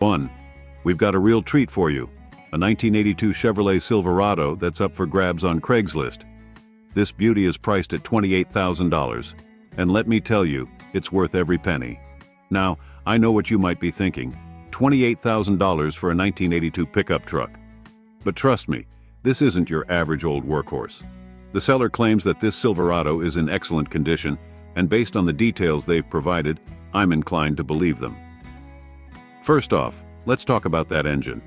1. We've got a real treat for you. A 1982 Chevrolet Silverado that's up for grabs on Craigslist. This beauty is priced at $28,000. And let me tell you, it's worth every penny. Now, I know what you might be thinking. $28,000 for a 1982 pickup truck. But trust me, this isn't your average old workhorse. The seller claims that this Silverado is in excellent condition, and based on the details they've provided, I'm inclined to believe them. First off, let's talk about that engine.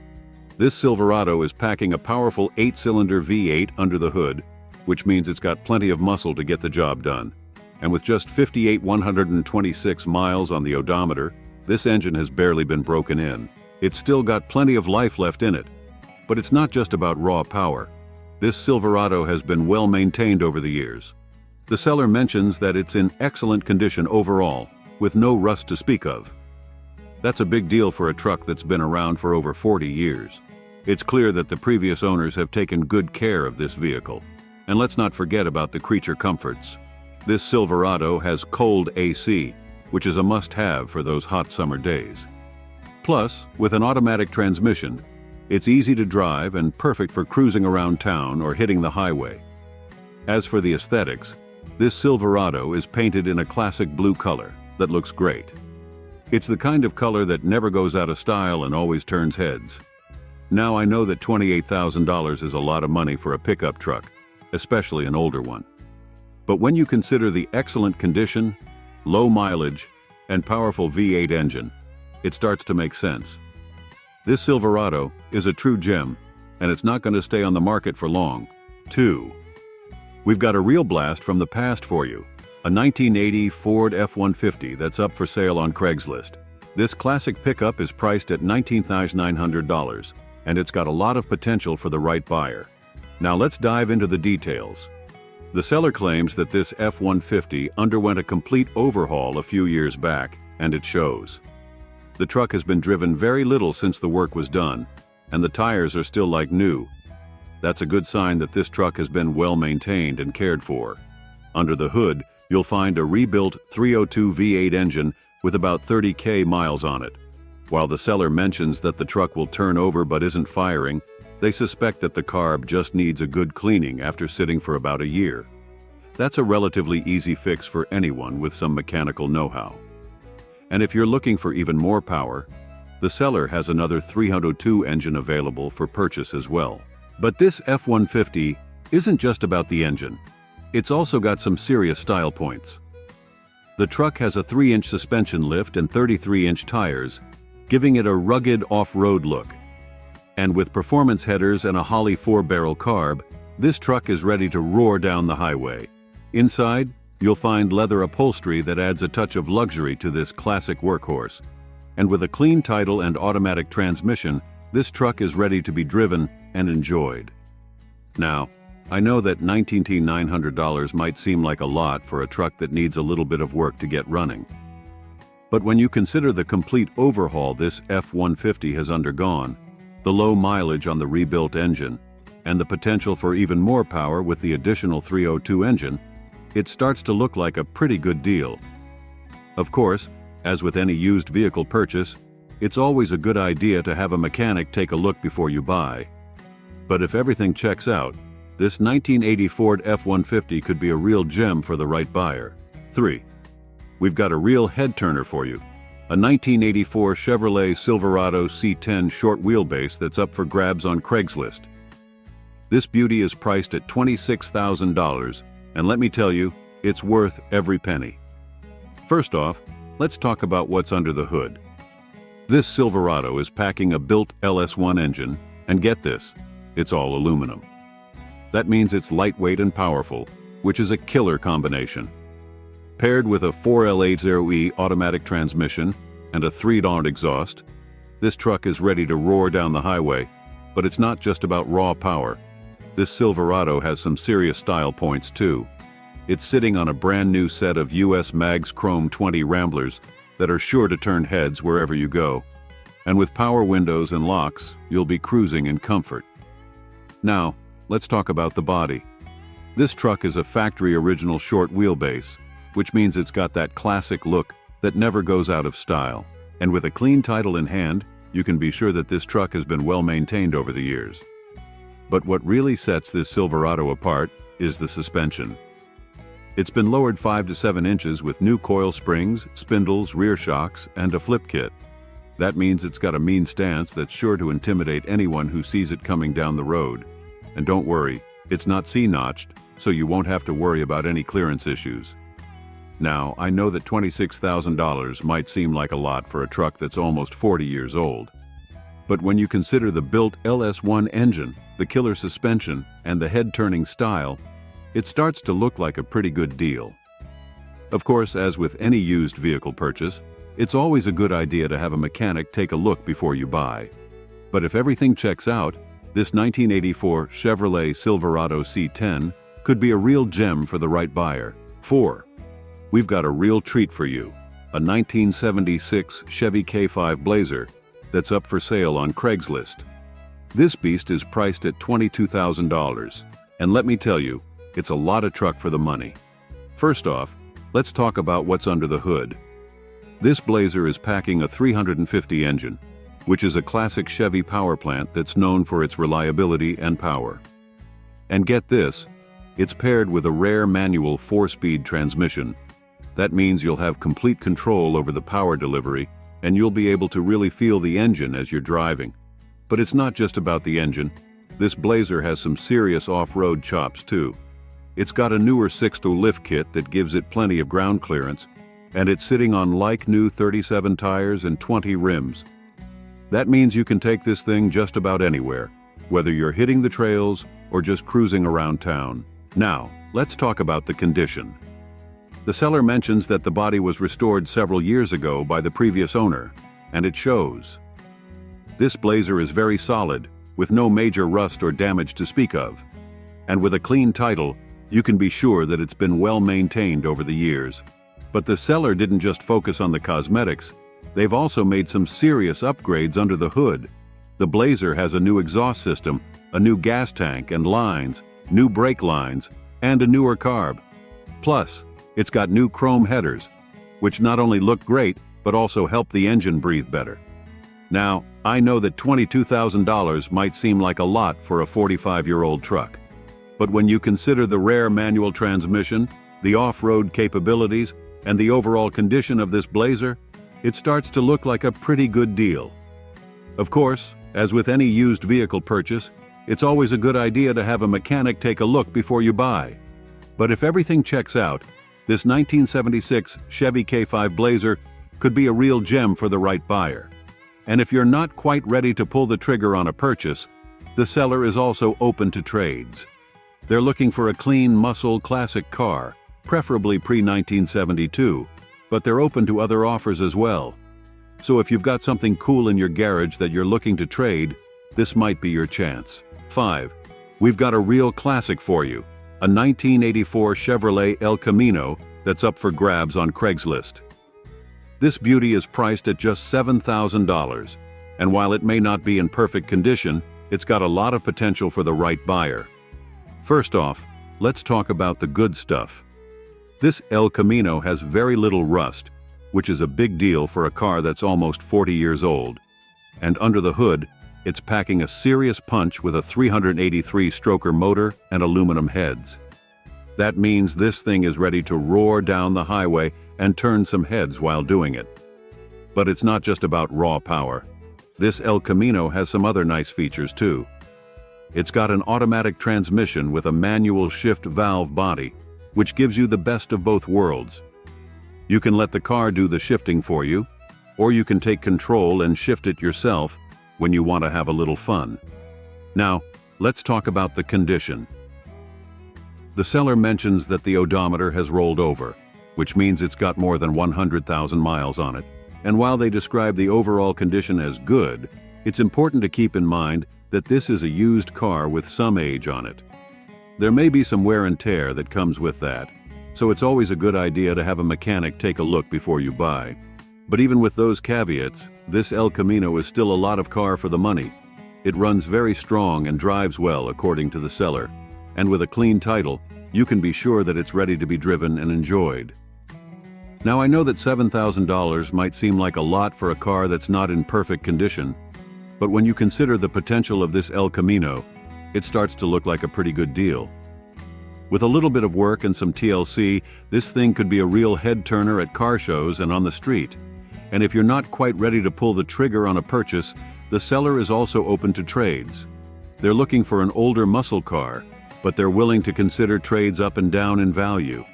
This Silverado is packing a powerful 8-cylinder V8 under the hood, which means it's got plenty of muscle to get the job done. And with just 58,126 miles on the odometer, this engine has barely been broken in. It's still got plenty of life left in it. But it's not just about raw power. This Silverado has been well maintained over the years. The seller mentions that it's in excellent condition overall, with no rust to speak of. That's a big deal for a truck that's been around for over 40 years. It's clear that the previous owners have taken good care of this vehicle. And let's not forget about the creature comforts. This Silverado has cold AC, which is a must-have for those hot summer days. Plus, with an automatic transmission, it's easy to drive and perfect for cruising around town or hitting the highway. As for the aesthetics, this Silverado is painted in a classic blue color that looks great. It's the kind of color that never goes out of style and always turns heads. Now I know that $28,000 is a lot of money for a pickup truck, especially an older one. But when you consider the excellent condition, low mileage, and powerful V8 engine, it starts to make sense. This Silverado is a true gem, and it's not going to stay on the market for long. 2. We've got a real blast from the past for you. A 1980 Ford F-150 that's up for sale on Craigslist. This classic pickup is priced at $19,900, and it's got a lot of potential for the right buyer. Now let's dive into the details. The seller claims that this F-150 underwent a complete overhaul a few years back, and it shows. The truck has been driven very little since the work was done, and the tires are still like new. That's a good sign that this truck has been well maintained and cared for. Under the hood, you'll find a rebuilt 302 V8 engine with about 30,000 miles on it. While the seller mentions that the truck will turn over but isn't firing, they suspect that the carb just needs a good cleaning after sitting for about a year. That's a relatively easy fix for anyone with some mechanical know-how. And if you're looking for even more power, the seller has another 302 engine available for purchase as well. But this F-150 isn't just about the engine. It's also got some serious style points. The truck has a 3-inch suspension lift and 33-inch tires, giving it a rugged off-road look. And with performance headers and a Holley 4-barrel carb, this truck is ready to roar down the highway. Inside, you'll find leather upholstery that adds a touch of luxury to this classic workhorse. And with a clean title and automatic transmission, this truck is ready to be driven and enjoyed. Now, I know that $19,900 might seem like a lot for a truck that needs a little bit of work to get running. But when you consider the complete overhaul this F-150 has undergone, the low mileage on the rebuilt engine, and the potential for even more power with the additional 302 engine, it starts to look like a pretty good deal. Of course, as with any used vehicle purchase, it's always a good idea to have a mechanic take a look before you buy. But if everything checks out, this 1980 Ford F-150 could be a real gem for the right buyer. 3. We've got a real head-turner for you. A 1984 Chevrolet Silverado C10 short wheelbase that's up for grabs on Craigslist. This beauty is priced at $26,000, and let me tell you, it's worth every penny. First off, let's talk about what's under the hood. This Silverado is packing a built LS1 engine, and get this, it's all aluminum. That means it's lightweight and powerful, which is a killer combination. Paired with a 4L80E automatic transmission and a 3-door exhaust, this truck is ready to roar down the highway, but it's not just about raw power. This Silverado has some serious style points too. It's sitting on a brand new set of US Mags Chrome 20 Ramblers that are sure to turn heads wherever you go. And with power windows and locks, you'll be cruising in comfort. Now, let's talk about the body. This truck is a factory original short wheelbase, which means it's got that classic look that never goes out of style. And with a clean title in hand, you can be sure that this truck has been well maintained over the years. But what really sets this Silverado apart is the suspension. It's been lowered 5 to 7 inches with new coil springs, spindles, rear shocks, and a flip kit. That means it's got a mean stance that's sure to intimidate anyone who sees it coming down the road. And don't worry, it's not C-notched, so you won't have to worry about any clearance issues. Now, I know that $26,000 might seem like a lot for a truck that's almost 40 years old. But when you consider the built LS1 engine, the killer suspension, and the head-turning style, it starts to look like a pretty good deal. Of course, as with any used vehicle purchase, it's always a good idea to have a mechanic take a look before you buy. But if everything checks out, this 1984 Chevrolet Silverado C10 could be a real gem for the right buyer. 4. We've got a real treat for you, a 1976 Chevy K5 Blazer that's up for sale on Craigslist. This beast is priced at $22,000, and let me tell you, it's a lot of truck for the money. First off, let's talk about what's under the hood. This Blazer is packing a 350 engine, which is a classic Chevy power plant that's known for its reliability and power. And get this, it's paired with a rare manual 4-speed transmission. That means you'll have complete control over the power delivery, and you'll be able to really feel the engine as you're driving. But it's not just about the engine. This Blazer has some serious off-road chops too. It's got a newer 6-to lift kit that gives it plenty of ground clearance, and it's sitting on like-new 37 tires and 20 rims. That means you can take this thing just about anywhere, whether you're hitting the trails or just cruising around town. Now, let's talk about the condition. The seller mentions that the body was restored several years ago by the previous owner, and it shows. This Blazer is very solid, with no major rust or damage to speak of. And with a clean title, you can be sure that it's been well maintained over the years. But the seller didn't just focus on the cosmetics, they've also made some serious upgrades under the hood. The Blazer has a new exhaust system, a new gas tank and lines, new brake lines, and a newer carb. Plus, it's got new chrome headers, which not only look great, but also help the engine breathe better. Now, I know that $22,000 might seem like a lot for a 45-year-old truck. But when you consider the rare manual transmission, the off-road capabilities, and the overall condition of this Blazer, it starts to look like a pretty good deal. Of course, as with any used vehicle purchase, it's always a good idea to have a mechanic take a look before you buy. But if everything checks out, this 1976 Chevy K5 Blazer could be a real gem for the right buyer. And if you're not quite ready to pull the trigger on a purchase, the seller is also open to trades. They're looking for a clean, muscle, classic car, preferably pre-1972, but they're open to other offers as well. So if you've got something cool in your garage that you're looking to trade, this might be your chance. 5. We've got a real classic for you, a 1984 Chevrolet El Camino that's up for grabs on Craigslist. This beauty is priced at just $7,000, and while it may not be in perfect condition, it's got a lot of potential for the right buyer. First off, let's talk about the good stuff. This El Camino has very little rust, which is a big deal for a car that's almost 40 years old. And under the hood, it's packing a serious punch with a 383-stroker motor and aluminum heads. That means this thing is ready to roar down the highway and turn some heads while doing it. But it's not just about raw power. This El Camino has some other nice features too. It's got an automatic transmission with a manual shift valve body, which gives you the best of both worlds. You can let the car do the shifting for you, or you can take control and shift it yourself when you want to have a little fun. Now, let's talk about the condition. The seller mentions that the odometer has rolled over, which means it's got more than 100,000 miles on it. And while they describe the overall condition as good, it's important to keep in mind that this is a used car with some age on it. There may be some wear and tear that comes with that, so it's always a good idea to have a mechanic take a look before you buy. But even with those caveats, this El Camino is still a lot of car for the money. It runs very strong and drives well, according to the seller. And with a clean title, you can be sure that it's ready to be driven and enjoyed. Now, I know that $7,000 might seem like a lot for a car that's not in perfect condition, But when you consider the potential of this El Camino, it starts to look like a pretty good deal. With a little bit of work and some TLC, this thing could be a real head-turner at car shows and on the street. And if you're not quite ready to pull the trigger on a purchase, the seller is also open to trades. They're looking for an older muscle car, but they're willing to consider trades up and down in value.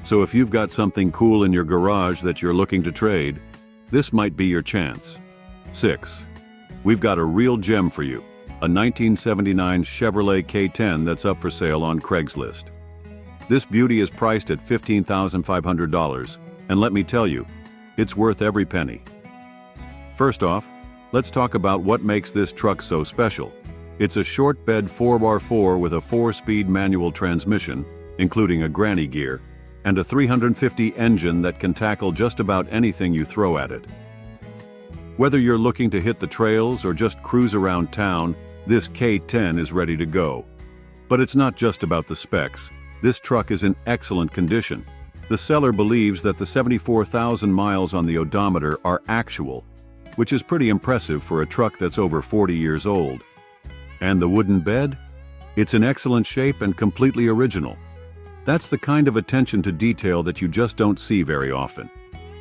So if you've got something cool in your garage that you're looking to trade, this might be your chance. 6. We've got a real gem for you, a 1979 Chevrolet K10 that's up for sale on Craigslist. This beauty is priced at $15,500, and let me tell you, it's worth every penny. First off, let's talk about what makes this truck so special. It's a short bed 4x4 with a 4-speed manual transmission, including a granny gear, and a 350 engine that can tackle just about anything you throw at it. Whether you're looking to hit the trails or just cruise around town, this K10 is ready to go. But it's not just about the specs. This truck is in excellent condition. The seller believes that the 74,000 miles on the odometer are actual, which is pretty impressive for a truck that's over 40 years old. And the wooden bed? It's in excellent shape and completely original. That's the kind of attention to detail that you just don't see very often.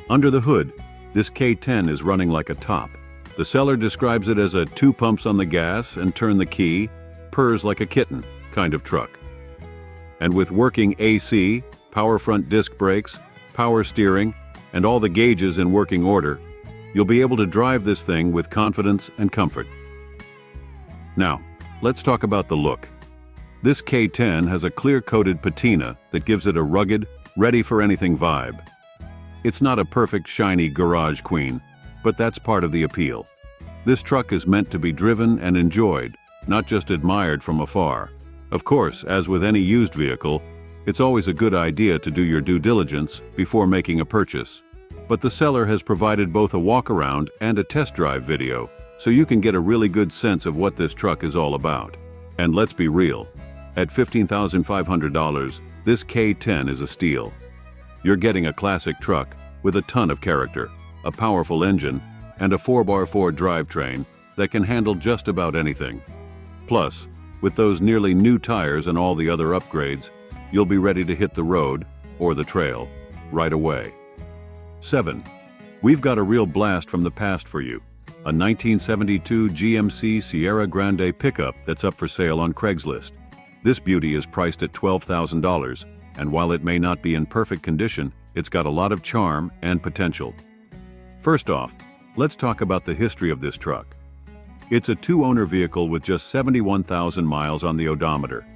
Under the hood, this K10 is running like a top. The seller describes it as a 2 pumps on the gas and turn the key, purrs like a kitten kind of truck. And with working AC, power front disc brakes, power steering, and all the gauges in working order, you'll be able to drive this thing with confidence and comfort. Now, let's talk about the look. This K10 has a clear-coated patina that gives it a rugged, ready-for-anything vibe. It's not a perfect, shiny garage queen, but that's part of the appeal. This truck is meant to be driven and enjoyed, not just admired from afar. Of course, as with any used vehicle, it's always a good idea to do your due diligence before making a purchase. But the seller has provided both a walk-around and a test drive video, so you can get a really good sense of what this truck is all about. And let's be real, at $15,500, this K10 is a steal. You're getting a classic truck with a ton of character, a powerful engine, and a 4x4 drivetrain that can handle just about anything. Plus, with those nearly new tires and all the other upgrades, you'll be ready to hit the road, or the trail, right away. 7. We've got a real blast from the past for you. A 1972 GMC Sierra Grande pickup that's up for sale on Craigslist. This beauty is priced at $12,000, and while it may not be in perfect condition, it's got a lot of charm and potential. First off, let's talk about the history of this truck. It's a 2-owner vehicle with just 71,000 miles on the odometer.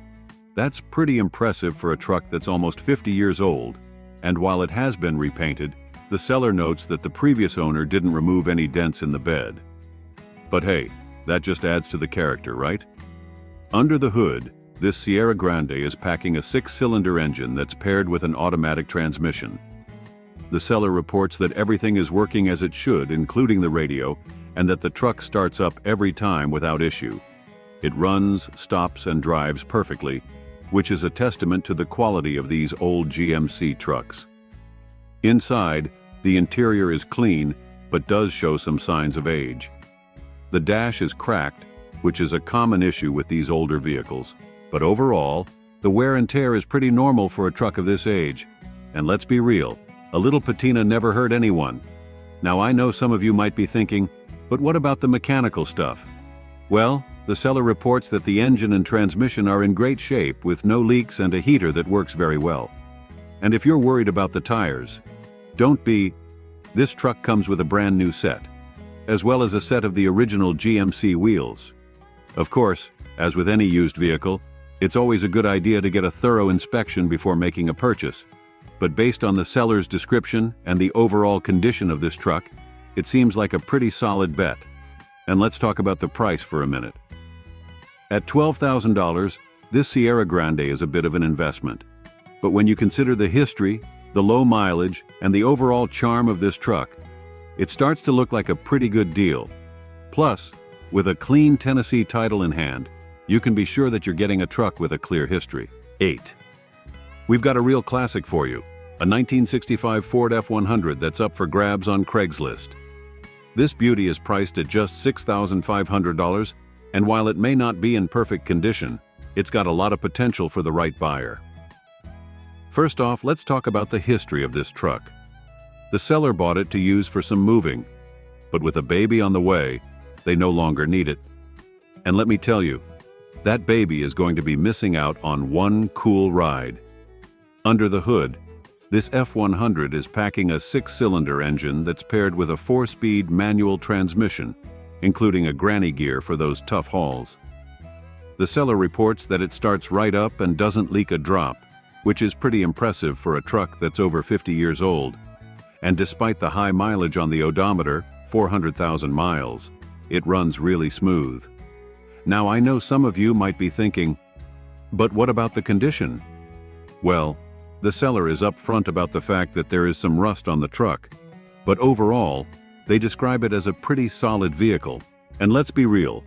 That's pretty impressive for a truck that's almost 50 years old, and while it has been repainted, the seller notes that the previous owner didn't remove any dents in the bed. But hey, that just adds to the character, right? Under the hood, this Sierra Grande is packing a 6-cylinder engine that's paired with an automatic transmission. The seller reports that everything is working as it should, including the radio, and that the truck starts up every time without issue. It runs, stops, and drives perfectly, which is a testament to the quality of these old GMC trucks. Inside, the interior is clean, but does show some signs of age. The dash is cracked, which is a common issue with these older vehicles, but overall, the wear and tear is pretty normal for a truck of this age. And let's be real, a little patina never hurt anyone. Now I know some of you might be thinking, but what about the mechanical stuff? Well, the seller reports that the engine and transmission are in great shape with no leaks and a heater that works very well. And if you're worried about the tires, don't be. This truck comes with a brand new set, as well as a set of the original GMC wheels. Of course, as with any used vehicle, it's always a good idea to get a thorough inspection before making a purchase. But based on the seller's description and the overall condition of this truck, it seems like a pretty solid bet. And let's talk about the price for a minute. At $12,000, this Sierra Grande is a bit of an investment. But when you consider the history, the low mileage, and the overall charm of this truck, it starts to look like a pretty good deal. Plus, with a clean Tennessee title in hand, you can be sure that you're getting a truck with a clear history. 8. We've got a real classic for you, a 1965 Ford F-100 that's up for grabs on Craigslist. This beauty is priced at just $6,500, and while it may not be in perfect condition, it's got a lot of potential for the right buyer. First off, let's talk about the history of this truck. The seller bought it to use for some moving, but with a baby on the way, they no longer need it. And let me tell you, that baby is going to be missing out on one cool ride. Under the hood, this F100 is packing a 6-cylinder engine that's paired with a 4-speed manual transmission, including a granny gear for those tough hauls. The seller reports that it starts right up and doesn't leak a drop, which is pretty impressive for a truck that's over 50 years old. And despite the high mileage on the odometer, 400,000 miles, it runs really smooth. Now I know some of you might be thinking, but what about the condition? Well, the seller is upfront about the fact that there is some rust on the truck, but overall, they describe it as a pretty solid vehicle. And let's be real,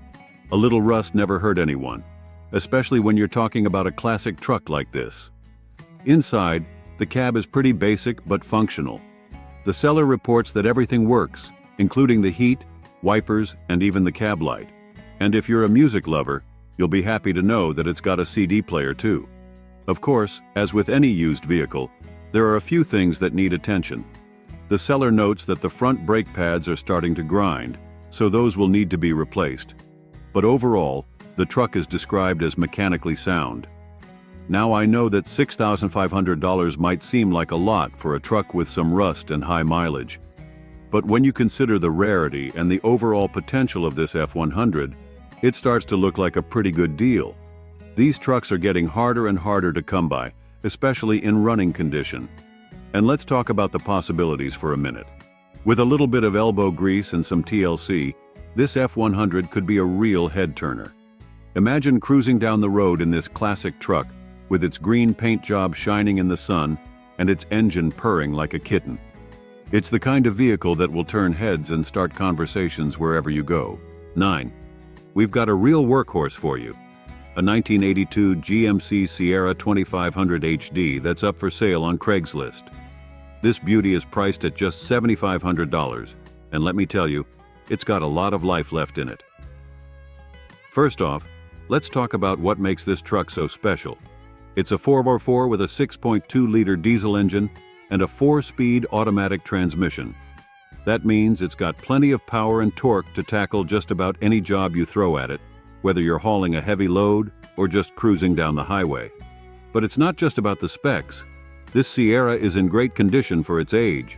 a little rust never hurt anyone, especially when you're talking about a classic truck like this. Inside, the cab is pretty basic but functional. The seller reports that everything works, including the heat, wipers, and even the cab light. And if you're a music lover, you'll be happy to know that it's got a CD player too. Of course, as with any used vehicle, there are a few things that need attention. The seller notes that the front brake pads are starting to grind, so those will need to be replaced. But overall, the truck is described as mechanically sound. Now I know that $6,500 might seem like a lot for a truck with some rust and high mileage. But when you consider the rarity and the overall potential of this F100, it starts to look like a pretty good deal. These trucks are getting harder and harder to come by, especially in running condition. And let's talk about the possibilities for a minute. With a little bit of elbow grease and some TLC, this F100 could be a real head-turner. Imagine cruising down the road in this classic truck, with its green paint job shining in the sun and its engine purring like a kitten. It's the kind of vehicle that will turn heads and start conversations wherever you go. 9. We've got a real workhorse for you. A 1982 GMC Sierra 2500 HD that's up for sale on Craigslist. This beauty is priced at just $7,500, and let me tell you, it's got a lot of life left in it. First off, let's talk about what makes this truck so special. It's a 4x4 with a 6.2-liter diesel engine and a 4-speed automatic transmission. That means it's got plenty of power and torque to tackle just about any job you throw at it, whether you're hauling a heavy load or just cruising down the highway. But it's not just about the specs. This Sierra is in great condition for its age.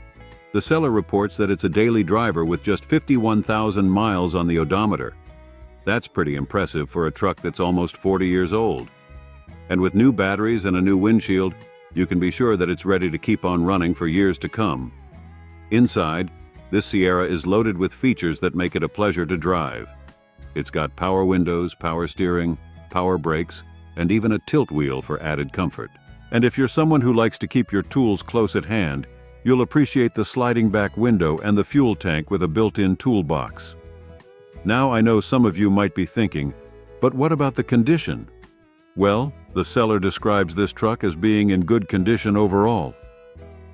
The seller reports that it's a daily driver with just 51,000 miles on the odometer. That's pretty impressive for a truck that's almost 40 years old. And with new batteries and a new windshield, you can be sure that it's ready to keep on running for years to come. Inside, this Sierra is loaded with features that make it a pleasure to drive. It's got power windows, power steering, power brakes, and even a tilt wheel for added comfort. And if you're someone who likes to keep your tools close at hand, you'll appreciate the sliding back window and the fuel tank with a built-in toolbox. Now I know some of you might be thinking, but what about the condition? Well, the seller describes this truck as being in good condition overall.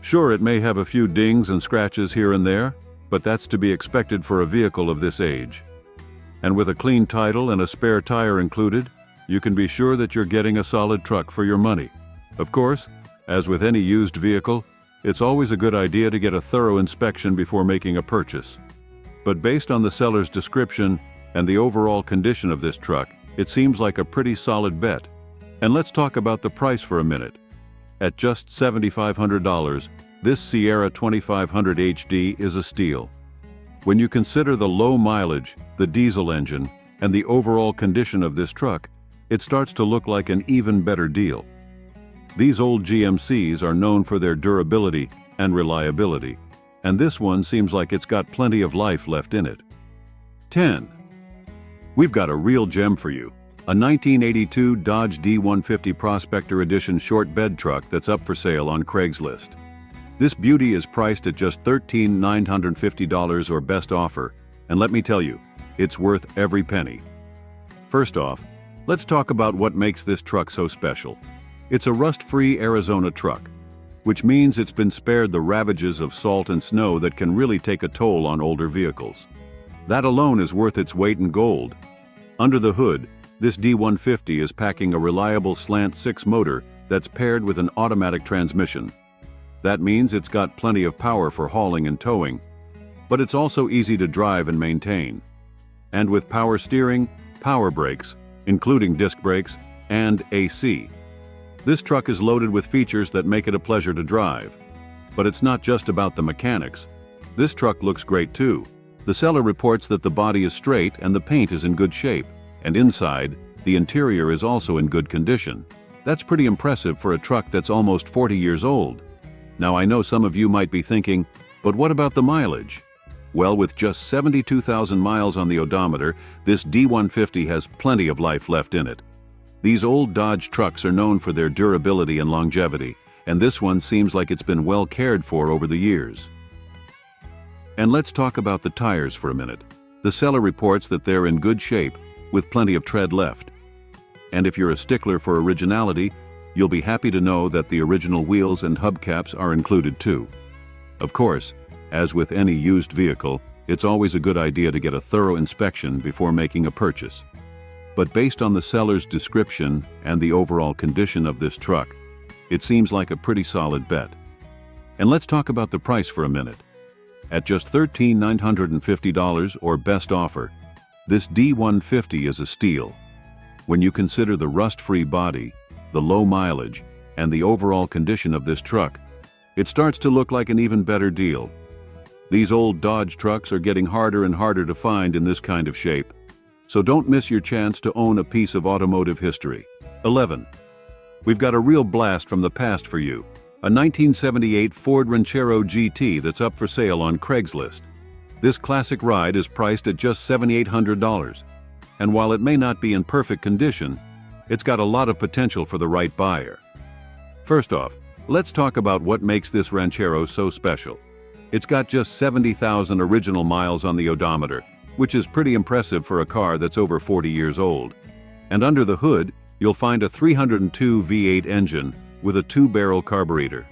Sure, it may have a few dings and scratches here and there, but that's to be expected for a vehicle of this age. And with a clean title and a spare tire included, you can be sure that you're getting a solid truck for your money. Of course, as with any used vehicle, it's always a good idea to get a thorough inspection before making a purchase. But based on the seller's description and the overall condition of this truck, it seems like a pretty solid bet. And let's talk about the price for a minute. At just $7,500, this Sierra 2500 HD is a steal. When you consider the low mileage, the diesel engine, and the overall condition of this truck, it starts to look like an even better deal. These old GMCs are known for their durability and reliability, and this one seems like it's got plenty of life left in it. 10. We've got a real gem for you. A 1982 Dodge D150 Prospector Edition short bed truck that's up for sale on Craigslist. This beauty is priced at just $13,950 or best offer, and let me tell you, it's worth every penny. First off, let's talk about what makes this truck so special. It's a rust-free Arizona truck, which means it's been spared the ravages of salt and snow that can really take a toll on older vehicles. That alone is worth its weight in gold. Under the hood, this D150 is packing a reliable slant 6 motor that's paired with an automatic transmission. That means it's got plenty of power for hauling and towing, but it's also easy to drive and maintain. And with power steering, power brakes, including disc brakes, and AC. This truck is loaded with features that make it a pleasure to drive. But it's not just about the mechanics. This truck looks great too. The seller reports that the body is straight and the paint is in good shape, and inside, the interior is also in good condition. That's pretty impressive for a truck that's almost 40 years old. Now I know some of you might be thinking, but what about the mileage? Well, with just 72,000 miles on the odometer, this D150 has plenty of life left in it. These old Dodge trucks are known for their durability and longevity, and this one seems like it's been well cared for over the years. And let's talk about the tires for a minute. The seller reports that they're in good shape, with plenty of tread left. And if you're a stickler for originality, you'll be happy to know that the original wheels and hubcaps are included too. Of course, as with any used vehicle, it's always a good idea to get a thorough inspection before making a purchase. But based on the seller's description and the overall condition of this truck, it seems like a pretty solid bet. And let's talk about the price for a minute. At just $13,950 or best offer, this D150 is a steal. When you consider the rust-free body, the low mileage, and the overall condition of this truck, it starts to look like an even better deal. These old Dodge trucks are getting harder and harder to find in this kind of shape, so don't miss your chance to own a piece of automotive history. 11. We've got a real blast from the past for you, a 1978 Ford Ranchero GT that's up for sale on Craigslist. This classic ride is priced at just $7,800, and while it may not be in perfect condition, it's got a lot of potential for the right buyer. First off, let's talk about what makes this Ranchero so special. It's got just 70,000 original miles on the odometer, which is pretty impressive for a car that's over 40 years old. And under the hood, you'll find a 302 V8 engine with a 2-barrel carburetor.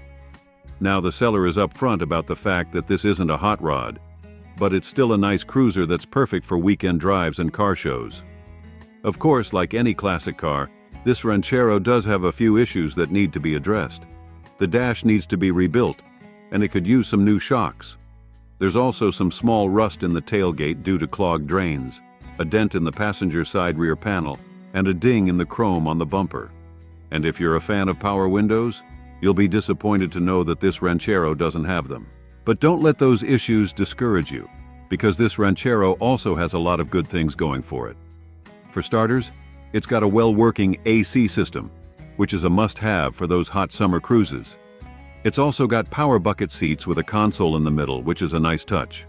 Now the seller is upfront about the fact that this isn't a hot rod, but it's still a nice cruiser that's perfect for weekend drives and car shows. Of course, like any classic car, this Ranchero does have a few issues that need to be addressed. The dash needs to be rebuilt, and it could use some new shocks. There's also some small rust in the tailgate due to clogged drains, a dent in the passenger side rear panel, and a ding in the chrome on the bumper. And if you're a fan of power windows, you'll be disappointed to know that this Ranchero doesn't have them. But don't let those issues discourage you, because this Ranchero also has a lot of good things going for it. For starters, it's got a well-working AC system, which is a must-have for those hot summer cruises. It's also got power bucket seats with a console in the middle, which is a nice touch.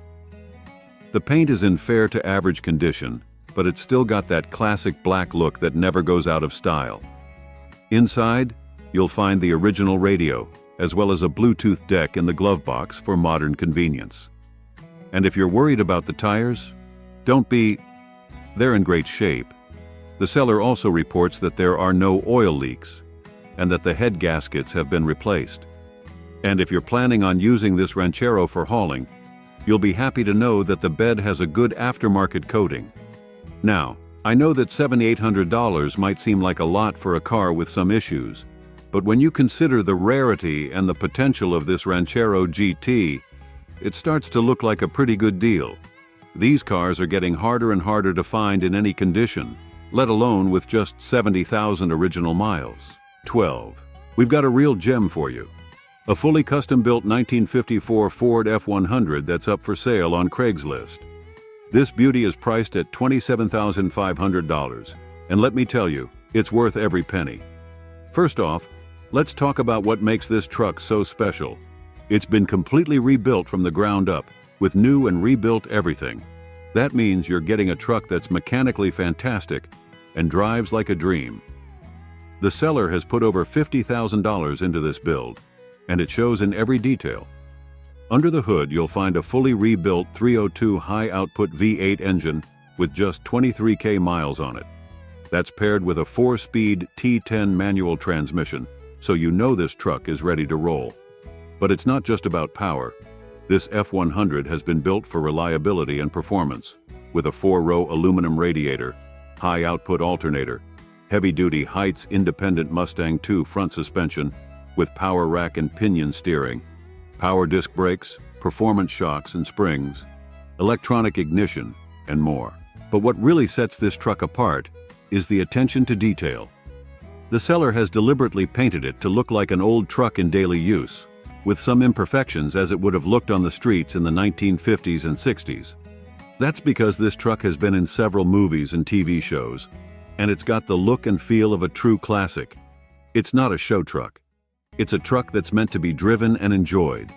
The paint is in fair to average condition, but it's still got that classic black look that never goes out of style. Inside, you'll find the original radio, as well as a Bluetooth deck in the glove box for modern convenience. And if you're worried about the tires, don't be. They're in great shape. The seller also reports that there are no oil leaks, and that the head gaskets have been replaced. And if you're planning on using this Ranchero for hauling, you'll be happy to know that the bed has a good aftermarket coating. Now, I know that $7,800 might seem like a lot for a car with some issues, but when you consider the rarity and the potential of this Ranchero GT, it starts to look like a pretty good deal. These cars are getting harder and harder to find in any condition, let alone with just 70,000 original miles. 12. We've got a real gem for you. A fully custom-built 1954 Ford F100 that's up for sale on Craigslist. This beauty is priced at $27,500, and let me tell you, it's worth every penny. First off, let's talk about what makes this truck so special. It's been completely rebuilt from the ground up, with new and rebuilt everything. That means you're getting a truck that's mechanically fantastic and drives like a dream. The seller has put over $50,000 into this build, and it shows in every detail. Under the hood, you'll find a fully rebuilt 302 high-output V8 engine with just 23,000 miles on it. That's paired with a 4-speed T10 manual transmission, so you know this truck is ready to roll. But it's not just about power. This F100 has been built for reliability and performance. with a 4-row aluminum radiator, high-output alternator, heavy-duty Heights independent Mustang II front suspension with power rack and pinion steering, power disc brakes, performance shocks and springs, electronic ignition, and more. But what really sets this truck apart is the attention to detail. The seller has deliberately painted it to look like an old truck in daily use, with some imperfections as it would have looked on the streets in the 1950s and 60s. That's because this truck has been in several movies and TV shows, and it's got the look and feel of a true classic. It's not a show truck. It's a truck that's meant to be driven and enjoyed.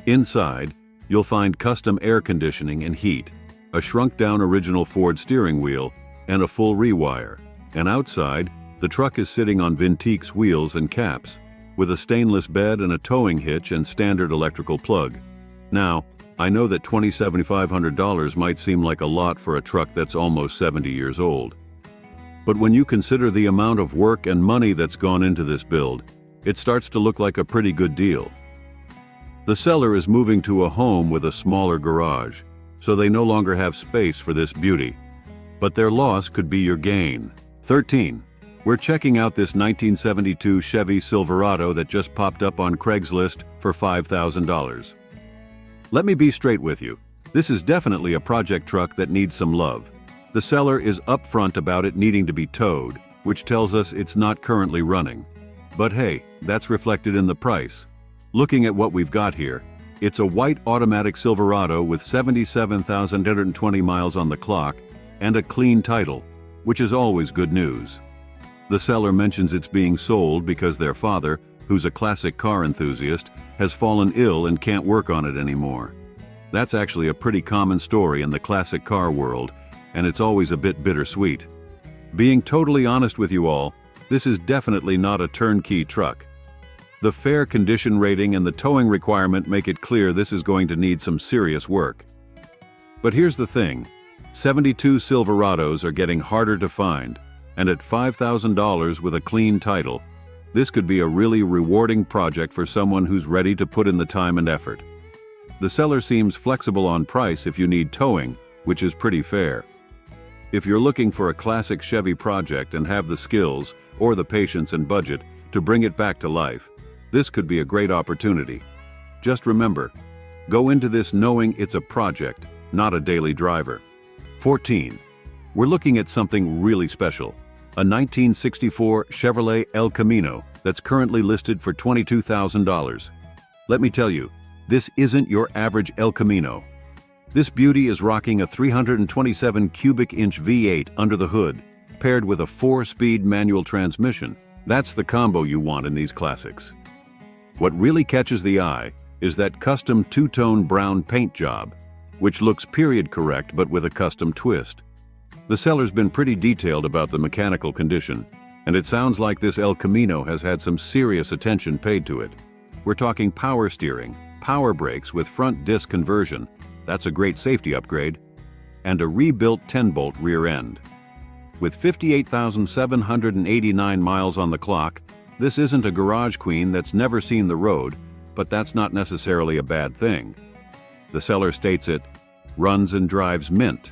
Inside, you'll find custom air conditioning and heat, a shrunk-down original Ford steering wheel, and a full rewire. And outside, the truck is sitting on Vintique's wheels and caps, with a stainless bed and a towing hitch and standard electrical plug. Now, I know that $2,700 might seem like a lot for a truck that's almost 70 years old. But when you consider the amount of work and money that's gone into this build, it starts to look like a pretty good deal. The seller is moving to a home with a smaller garage, so they no longer have space for this beauty. But their loss could be your gain. 13. We're checking out this 1972 Chevy Silverado that just popped up on Craigslist for $5,000. Let me be straight with you. This is definitely a project truck that needs some love. The seller is upfront about it needing to be towed, which tells us it's not currently running. But hey, that's reflected in the price. Looking at what we've got here, it's a white automatic Silverado with 77,820 miles on the clock and a clean title, which is always good news. The seller mentions it's being sold because their father, who's a classic car enthusiast, has fallen ill and can't work on it anymore. That's actually a pretty common story in the classic car world, and it's always a bit bittersweet. Being totally honest with you all, this is definitely not a turnkey truck. The fair condition rating and the towing requirement make it clear this is going to need some serious work. But here's the thing, 72 Silverados are getting harder to find, and at $5,000 with a clean title, this could be a really rewarding project for someone who's ready to put in the time and effort. The seller seems flexible on price if you need towing, which is pretty fair. If you're looking for a classic Chevy project and have the skills or the patience and budget to bring it back to life, this could be a great opportunity. Just remember, go into this knowing it's a project, not a daily driver. 14. We're looking at something really special, a 1964 Chevrolet El Camino that's currently listed for $22,000. Let me tell you, this isn't your average El Camino. This beauty is rocking a 327 cubic inch V8 under the hood, paired with a 4-speed manual transmission. That's the combo you want in these classics. What really catches the eye is that custom two-tone brown paint job, which looks period correct but with a custom twist. The seller's been pretty detailed about the mechanical condition, and it sounds like this El Camino has had some serious attention paid to it. We're talking power steering, power brakes with front disc conversion, that's a great safety upgrade, and a rebuilt 10-bolt rear end. With 58,789 miles on the clock, this isn't a garage queen that's never seen the road, but that's not necessarily a bad thing. The seller states it runs and drives mint,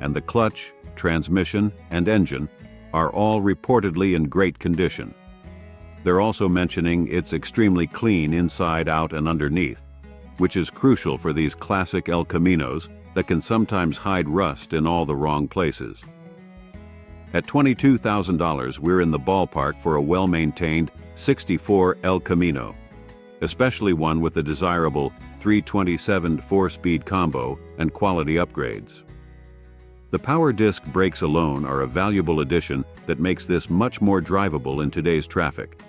and the clutch, transmission, and engine are all reportedly in great condition. They're also mentioning it's extremely clean inside, out, and underneath, which is crucial for these classic El Caminos that can sometimes hide rust in all the wrong places. At $22,000, we're in the ballpark for a well-maintained 64 El Camino, especially one with the desirable 327 4-speed combo and quality upgrades. The power disc brakes alone are a valuable addition that makes this much more drivable in today's traffic.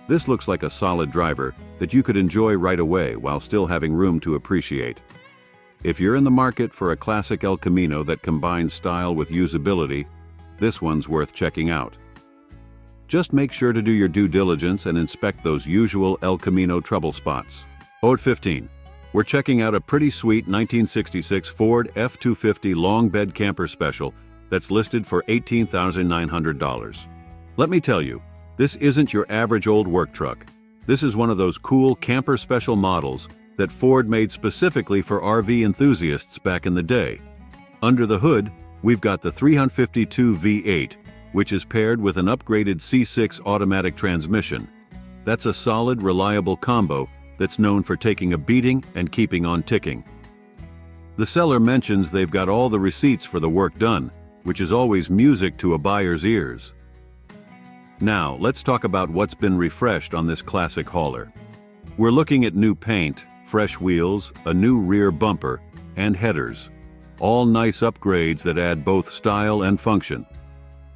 This looks like a solid driver that you could enjoy right away while still having room to appreciate. If you're in the market for a classic El Camino that combines style with usability, this one's worth checking out. Just make sure to do your due diligence and inspect those usual El Camino trouble spots. 15. We're checking out a pretty sweet 1966 Ford F-250 long bed camper special that's listed for $18,900. Let me tell you, this isn't your average old work truck. This is one of those cool camper special models that Ford made specifically for RV enthusiasts back in the day. Under the hood, we've got the 352 V8, which is paired with an upgraded C6 automatic transmission. That's a solid, reliable combo that's known for taking a beating and keeping on ticking. The seller mentions they've got all the receipts for the work done, which is always music to a buyer's ears. Now, let's talk about what's been refreshed on this classic hauler. We're looking at new paint, fresh wheels, a new rear bumper, and headers. All nice upgrades that add both style and function.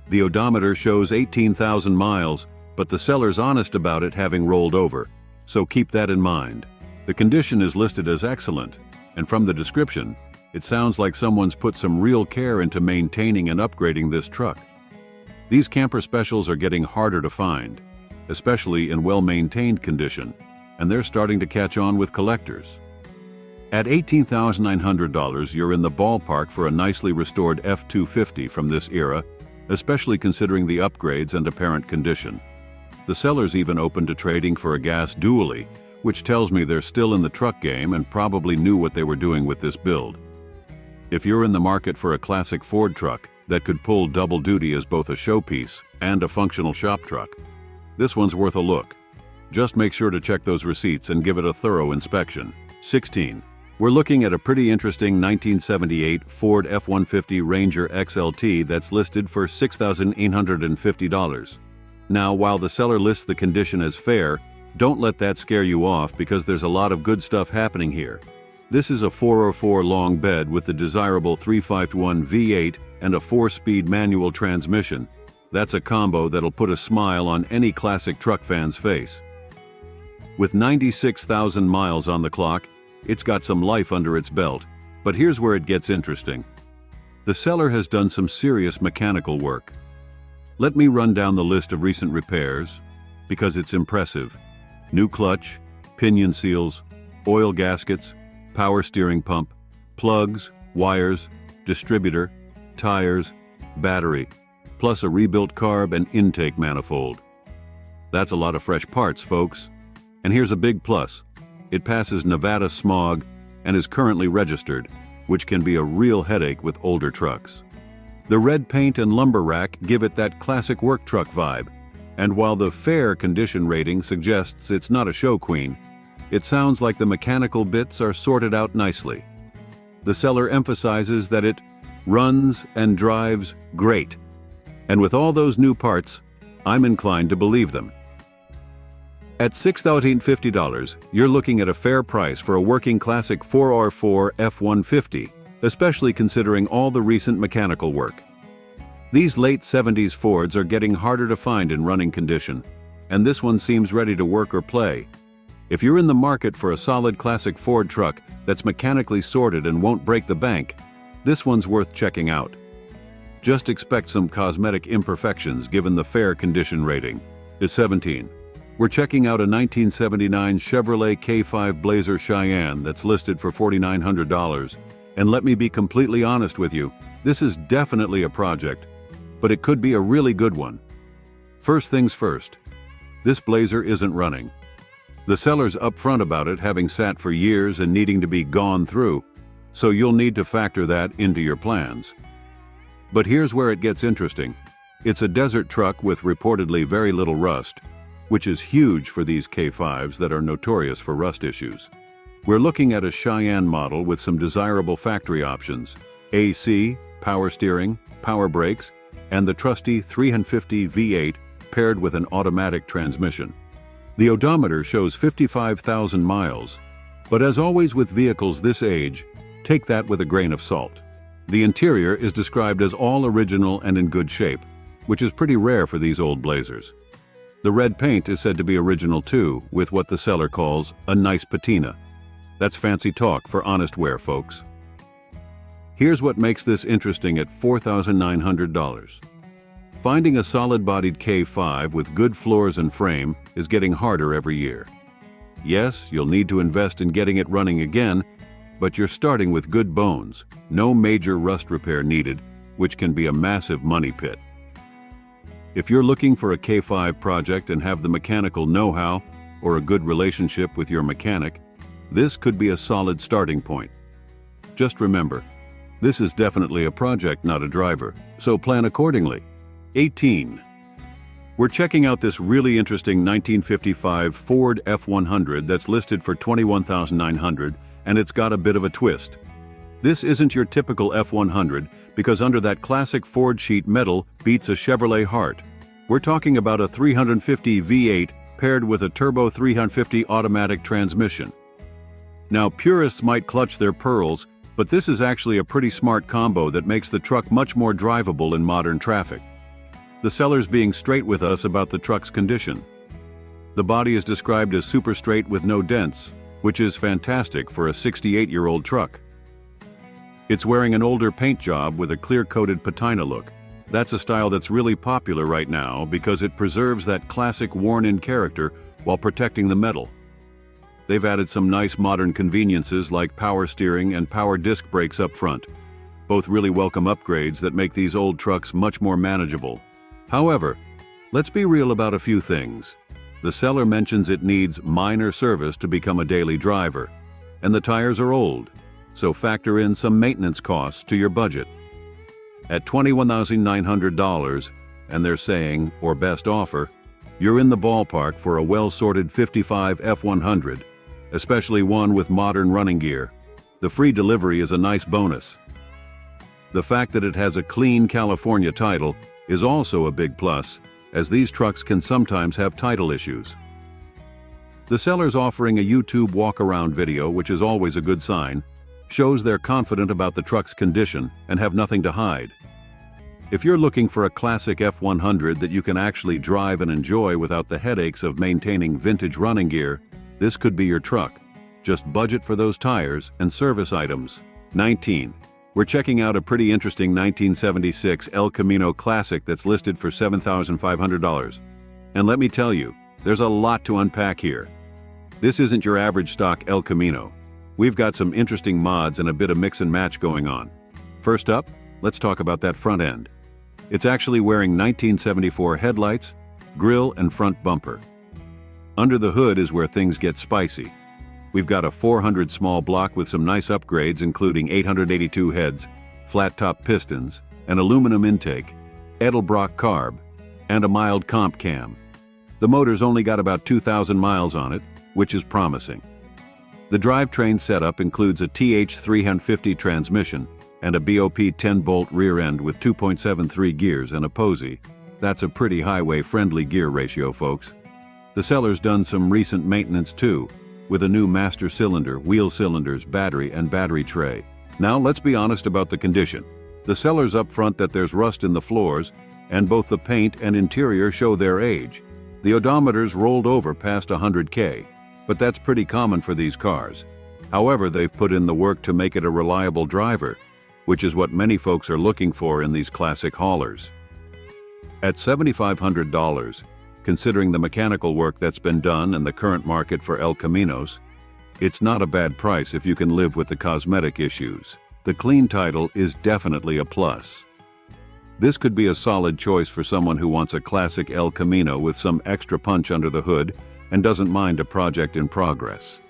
The odometer shows 18,000 miles, but the seller's honest about it having rolled over, so keep that in mind. The condition is listed as excellent, and from the description, it sounds like someone's put some real care into maintaining and upgrading this truck. These camper specials are getting harder to find, especially in well-maintained condition, and they're starting to catch on with collectors. At $18,900, you're in the ballpark for a nicely restored F-250 from this era, especially considering the upgrades and apparent condition. The seller's even open to trading for a gas dually, which tells me they're still in the truck game and probably knew what they were doing with this build. If you're in the market for a classic Ford truck that could pull double duty as both a showpiece and a functional shop truck, this one's worth a look. Just make sure to check those receipts and give it a thorough inspection. 16. We're looking at a pretty interesting 1978 Ford F-150 Ranger XLT that's listed for $6,850. Now, while the seller lists the condition as fair, don't let that scare you off because there's a lot of good stuff happening here. This is a 404 long bed with the desirable 351 V8 and a 4-speed manual transmission. That's a combo that'll put a smile on any classic truck fan's face. With 96,000 miles on the clock, it's got some life under its belt, but here's where it gets interesting. The seller has done some serious mechanical work. Let me run down the list of recent repairs, because it's impressive. New clutch, pinion seals, oil gaskets, power steering pump, plugs, wires, distributor, tires, battery, plus a rebuilt carb and intake manifold. That's a lot of fresh parts, folks. And here's a big plus. It passes Nevada smog and is currently registered, which can be a real headache with older trucks. The red paint and lumber rack give it that classic work truck vibe, and while the fair condition rating suggests it's not a show queen, it sounds like the mechanical bits are sorted out nicely. The seller emphasizes that it runs and drives great, and with all those new parts, I'm inclined to believe them. At $6,850, you're looking at a fair price for a working classic 4R4 F-150, especially considering all the recent mechanical work. These late 70s Fords are getting harder to find in running condition, and this one seems ready to work or play. If you're in the market for a solid classic Ford truck that's mechanically sorted and won't break the bank, this one's worth checking out. Just expect some cosmetic imperfections given the fair condition rating. At 17. We're checking out a 1979 Chevrolet K5 Blazer Cheyenne that's listed for $4,900. And let me be completely honest with you, this is definitely a project, but it could be a really good one. First things first, this Blazer isn't running. The seller's upfront about it having sat for years and needing to be gone through, so you'll need to factor that into your plans. But here's where it gets interesting. It's a desert truck with reportedly very little rust, which is huge for these K5s that are notorious for rust issues. We're looking at a Cheyenne model with some desirable factory options: AC, power steering, power brakes, and the trusty 350 V8 paired with an automatic transmission. The odometer shows 55,000 miles, but as always with vehicles this age, take that with a grain of salt. The interior is described as all original and in good shape, which is pretty rare for these old Blazers. The red paint is said to be original too, with what the seller calls a nice patina. That's fancy talk for honest wear, folks. Here's what makes this interesting at $4,900. Finding a solid-bodied K5 with good floors and frame is getting harder every year. Yes, you'll need to invest in getting it running again, but you're starting with good bones, no major rust repair needed, which can be a massive money pit. If you're looking for a K5 project and have the mechanical know-how or a good relationship with your mechanic, this could be a solid starting point. Just remember, This is definitely a project, not a driver, so plan accordingly. 18. We're checking out this really interesting 1955 Ford F100 that's listed for $21,900, and it's got a bit of a twist. This isn't your typical F100 because under that classic Ford sheet metal beats a Chevrolet heart. We're talking about a 350 V8 paired with a turbo 350 automatic transmission. Now, purists might clutch their pearls, but this is actually a pretty smart combo that makes the truck much more drivable in modern traffic. The seller's being straight with us about the truck's condition. The body is described as super straight with no dents, which is fantastic for a 68-year-old truck. It's wearing an older paint job with a clear-coated patina look. That's a style that's really popular right now because it preserves that classic worn-in character while protecting the metal. They've added some nice modern conveniences like power steering and power disc brakes up front, both really welcome upgrades that make these old trucks much more manageable. However, let's be real about a few things. The seller mentions it needs minor service to become a daily driver, and the tires are old, so factor in some maintenance costs to your budget. At $21,900, and they're saying, or best offer, you're in the ballpark for a well-sorted 55 F100, especially one with modern running gear. The free delivery is a nice bonus. The fact that it has a clean California title is also a big plus, as these trucks can sometimes have title issues. The seller's offering a YouTube walk-around video, which is always a good sign, shows they're confident about the truck's condition and have nothing to hide. If you're looking for a classic F100 that you can actually drive and enjoy without the headaches of maintaining vintage running gear, this could be your truck. Just budget for those tires and service items. 19. We're checking out a pretty interesting 1976 El Camino Classic that's listed for $7,500. And let me tell you, there's a lot to unpack here. This isn't your average stock El Camino. We've got some interesting mods and a bit of mix and match going on. First up, let's talk about that front end. It's actually wearing 1974 headlights, grille, and front bumper. Under the hood is where things get spicy. We've got a 400 small block with some nice upgrades including 882 heads, flat-top pistons, an aluminum intake, Edelbrock carb, and a mild comp cam. The motor's only got about 2,000 miles on it, which is promising. The drivetrain setup includes a TH350 transmission and a BOP 10-bolt rear end with 2.73 gears and a Posey. That's a pretty highway-friendly gear ratio, folks. The seller's done some recent maintenance too, with a new master cylinder, wheel cylinders, battery, and battery tray. Now let's be honest about the condition. The seller's up front that there's rust in the floors, and both the paint and interior show their age. The odometer's rolled over past 100K, but that's pretty common for these cars. However, they've put in the work to make it a reliable driver, which is what many folks are looking for in these classic haulers. At $7,500, considering the mechanical work that's been done and the current market for El Caminos, it's not a bad price if you can live with the cosmetic issues. The clean title is definitely a plus. This could be a solid choice for someone who wants a classic El Camino with some extra punch under the hood and doesn't mind a project in progress.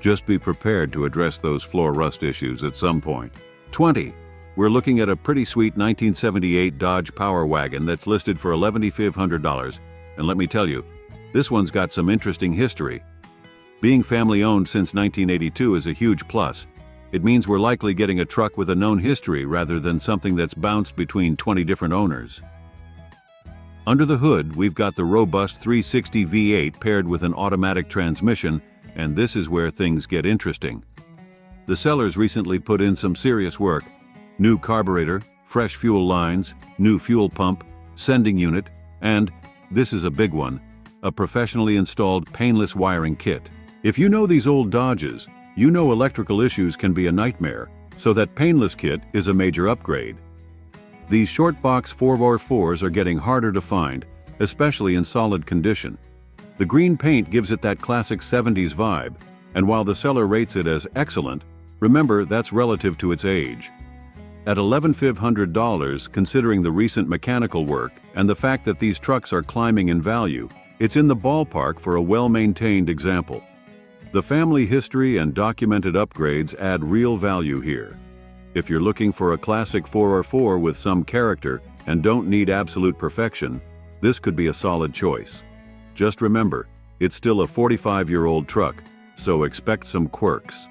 Just be prepared to address those floor rust issues at some point. 20. We're looking at a pretty sweet 1978 Dodge Power Wagon that's listed for $11,500. And let me tell you, this one's got some interesting history. Being family-owned since 1982 is a huge plus. It means we're likely getting a truck with a known history rather than something that's bounced between 20 different owners. Under the hood, we've got the robust 360 V8 paired with an automatic transmission, and this is where things get interesting. The sellers recently put in some serious work. New carburetor, fresh fuel lines, new fuel pump, sending unit, and this is a big one, a professionally installed painless wiring kit. If you know these old Dodges, you know electrical issues can be a nightmare, so that painless kit is a major upgrade. These short box 4x4s are getting harder to find, especially in solid condition. The green paint gives it that classic 70s vibe, and while the seller rates it as excellent, remember that's relative to its age. At $11,500, considering the recent mechanical work and the fact that these trucks are climbing in value, it's in the ballpark for a well-maintained example. The family history and documented upgrades add real value here. If you're looking for a classic 4x4 with some character and don't need absolute perfection, this could be a solid choice. Just remember, it's still a 45-year-old truck, so expect some quirks.